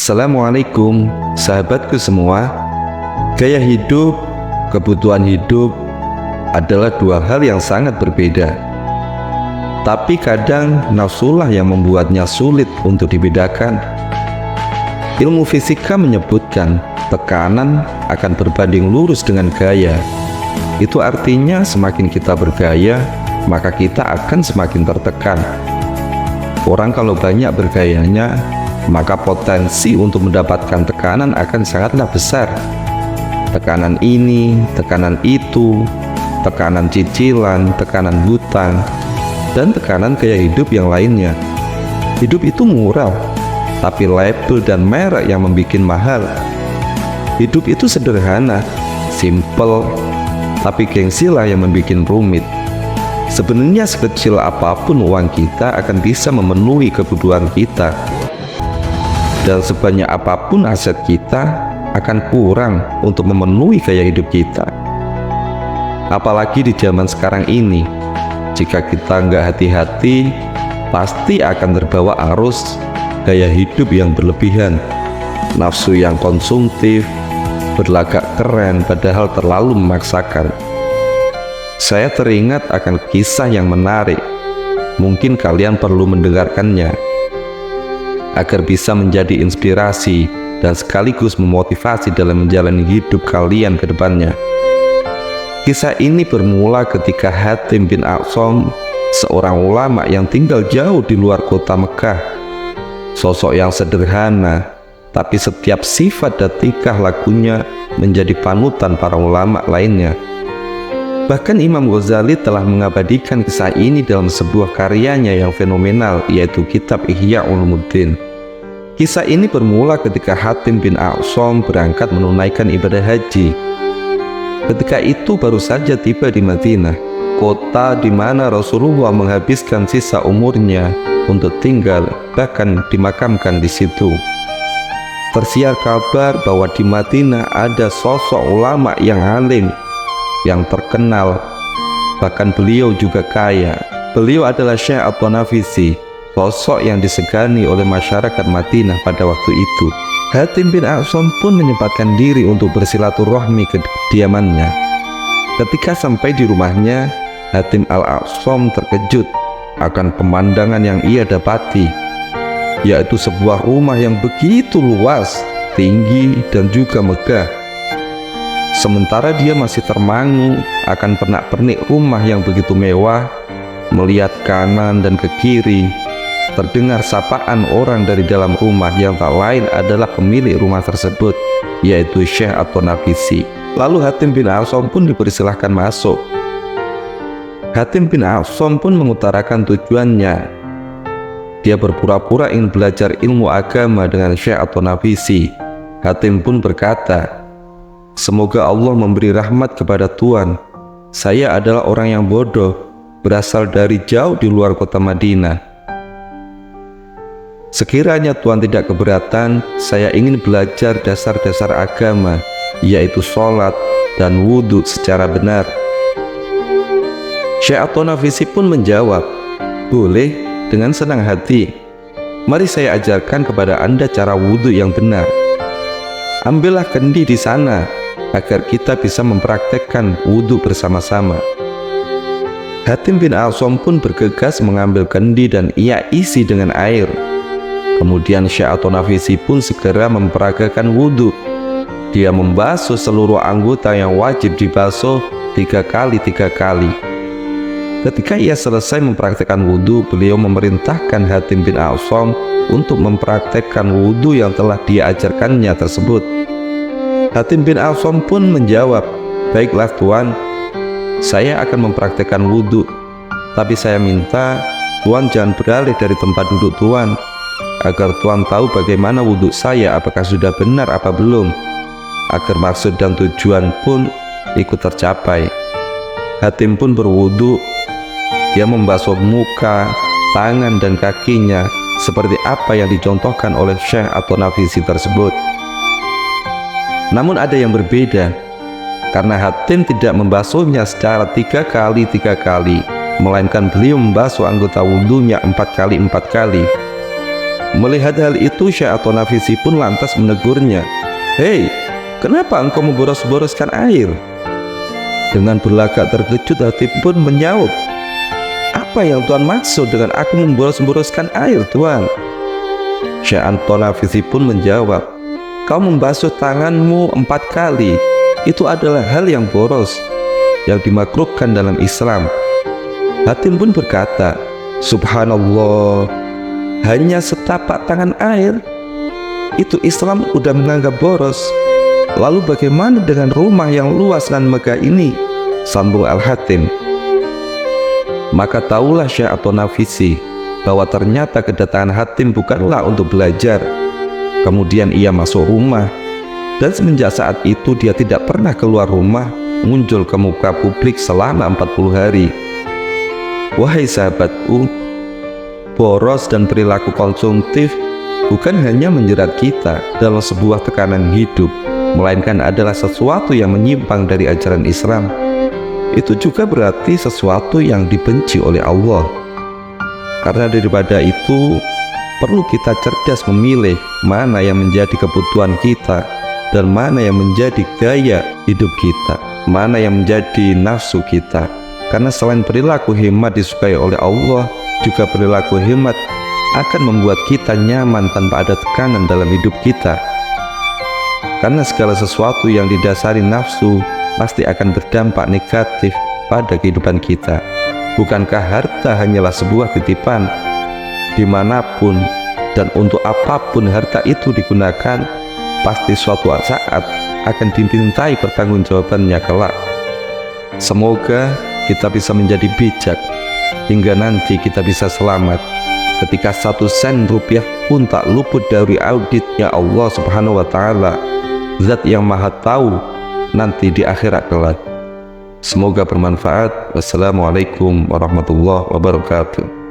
Assalamualaikum sahabatku semua. Gaya hidup, kebutuhan hidup adalah dua hal yang sangat berbeda. Tapi kadang nafsulah yang membuatnya sulit untuk dibedakan. Ilmu fisika menyebutkan tekanan akan berbanding lurus dengan gaya. Itu artinya semakin kita bergaya, maka kita akan semakin tertekan. Orang kalau banyak bergayanya, maka potensi untuk mendapatkan tekanan akan sangatlah besar. Tekanan ini, tekanan itu, tekanan cicilan, tekanan hutang, dan tekanan gaya hidup yang lainnya. Hidup itu murah, tapi label dan merek yang membuat mahal. Hidup itu sederhana, simple, tapi gengsilah yang membuat rumit. Sebenarnya sekecil apapun uang kita akan bisa memenuhi kebutuhan kita. Dan sebanyak apapun aset kita akan kurang untuk memenuhi gaya hidup kita. Apalagi di zaman sekarang ini, jika kita nggak hati-hati, pasti akan terbawa arus gaya hidup yang berlebihan, nafsu yang konsumtif, berlagak keren padahal terlalu memaksakan. Saya teringat akan kisah yang menarik, mungkin kalian perlu mendengarkannya agar bisa menjadi inspirasi dan sekaligus memotivasi dalam menjalani hidup kalian ke depannya. Kisah ini bermula ketika Hatim bin Aqsam, seorang ulama yang tinggal jauh di luar kota Mekah. Sosok yang sederhana, tapi setiap sifat dan tingkah lakunya menjadi panutan para ulama lainnya. Bahkan Imam Ghazali telah mengabadikan kisah ini dalam sebuah karyanya yang fenomenal, yaitu kitab Ihya Ulumuddin. Kisah ini bermula ketika Hatim bin Aqsam berangkat menunaikan ibadah haji. Ketika itu baru saja tiba di Madinah, kota di mana Rasulullah menghabiskan sisa umurnya untuk tinggal, bahkan dimakamkan di situ. Tersiar kabar bahwa di Madinah ada sosok ulama yang alim, yang terkenal, bahkan beliau juga kaya. Beliau adalah Syekh At-Tanafisi, sosok yang disegani oleh masyarakat Madinah pada waktu itu. Hatim bin Aqsam pun menyempatkan diri untuk bersilaturahmi ke kediamannya. Ketika sampai di rumahnya, Hatim al-Aqsam terkejut akan pemandangan yang ia dapati, yaitu sebuah rumah yang begitu luas, tinggi, dan juga megah. Sementara dia masih termangu akan pernak-pernik rumah yang begitu mewah. Melihat kanan dan ke kiri, terdengar sapaan orang dari dalam rumah yang tak lain adalah pemilik rumah tersebut, yaitu Syekh At-Tanafisi. Lalu Hatim bin Aqsam pun dipersilahkan masuk. Hatim bin Aqsam pun mengutarakan tujuannya. Dia berpura-pura ingin belajar ilmu agama dengan Syekh At-Tanafisi. Hatim pun berkata, "Semoga Allah memberi rahmat kepada Tuan. Saya adalah orang yang bodoh, berasal dari jauh di luar kota Madinah. Sekiranya Tuan tidak keberatan, saya ingin belajar dasar-dasar agama, yaitu sholat dan wudhu secara benar." Syekh At-Tanafisi pun menjawab, "Boleh, dengan senang hati. Mari saya ajarkan kepada Anda cara wudhu yang benar. Ambillah kendi di sana, agar kita bisa mempraktekkan wudhu bersama-sama." Hatim bin Aqsam pun bergegas mengambil kendi dan ia isi dengan air. Kemudian Syekh At-Tanafisi pun segera memperagakan wudhu. Dia membasuh seluruh anggota yang wajib dibasuh 3 kali. Ketika ia selesai mempraktekkan wudhu, beliau memerintahkan Hatim bin Aqsam untuk mempraktekkan wudhu yang telah dia ajarkannya tersebut. Hatim bin Aqsam pun menjawab, "Baiklah Tuan, saya akan mempraktekkan wudhu, tapi saya minta Tuan jangan beralih dari tempat duduk Tuan, agar Tuan tahu bagaimana wudhu saya, apakah sudah benar apa belum, agar maksud dan tujuan pun ikut tercapai." Hatim pun berwudhu. Dia membasuh muka, tangan, dan kakinya seperti apa yang dicontohkan oleh Syekh At-Tanafisi tersebut. Namun ada yang berbeda, karena Hatim tidak membasuhnya secara 3 kali, melainkan beliau membasuh anggota wudhunya 4 kali. Melihat hal itu, Syekh At-Tanafisi pun lantas menegurnya, "Hei, kenapa engkau memboros-boroskan air?" Dengan berlagak terkejut Hatib pun menjawab, "Apa yang Tuan maksud dengan aku memboros-boroskan air, Tuan?" Syekh At-Tanafisi pun menjawab, "Kau membasuh tanganmu 4 kali. Itu adalah hal yang boros, yang dimakruhkan dalam Islam." Hatim pun berkata, "Subhanallah, hanya setapak tangan air, itu Islam udah menganggap boros. Lalu bagaimana dengan rumah yang luas dan megah ini?" Sambung Al-Hatim. Maka tahulah Syekh At-Tanafisi bahwa ternyata kedatangan Hatim bukanlah untuk belajar. Kemudian ia masuk rumah, dan semenjak saat itu dia tidak pernah keluar rumah, muncul ke muka publik selama 40 hari. Wahai sahabatku, boros dan perilaku konsumtif bukan hanya menjerat kita dalam sebuah tekanan hidup, melainkan adalah sesuatu yang menyimpang dari ajaran Islam. Itu juga berarti sesuatu yang dibenci oleh Allah. Karena daripada itu, perlu kita cerdas memilih mana yang menjadi kebutuhan kita dan mana yang menjadi gaya hidup kita, mana yang menjadi nafsu kita. Karena selain perilaku hemat disukai oleh Allah, juga perilaku hemat akan membuat kita nyaman tanpa ada tekanan dalam hidup kita. Karena segala sesuatu yang didasari nafsu pasti akan berdampak negatif pada kehidupan kita. Bukankah harta hanyalah sebuah titipan? Dimanapun dan untuk apapun harta itu digunakan, pasti suatu saat akan dimintai pertanggungjawabannya kelak. Semoga kita bisa menjadi bijak hingga nanti kita bisa selamat ketika 1 sen rupiah pun tak luput dari auditnya Allah Subhanahu wa Ta'ala, Zat yang Maha Tahu nanti di akhirat kelak. Semoga bermanfaat. Wassalamualaikum warahmatullahi wabarakatuh.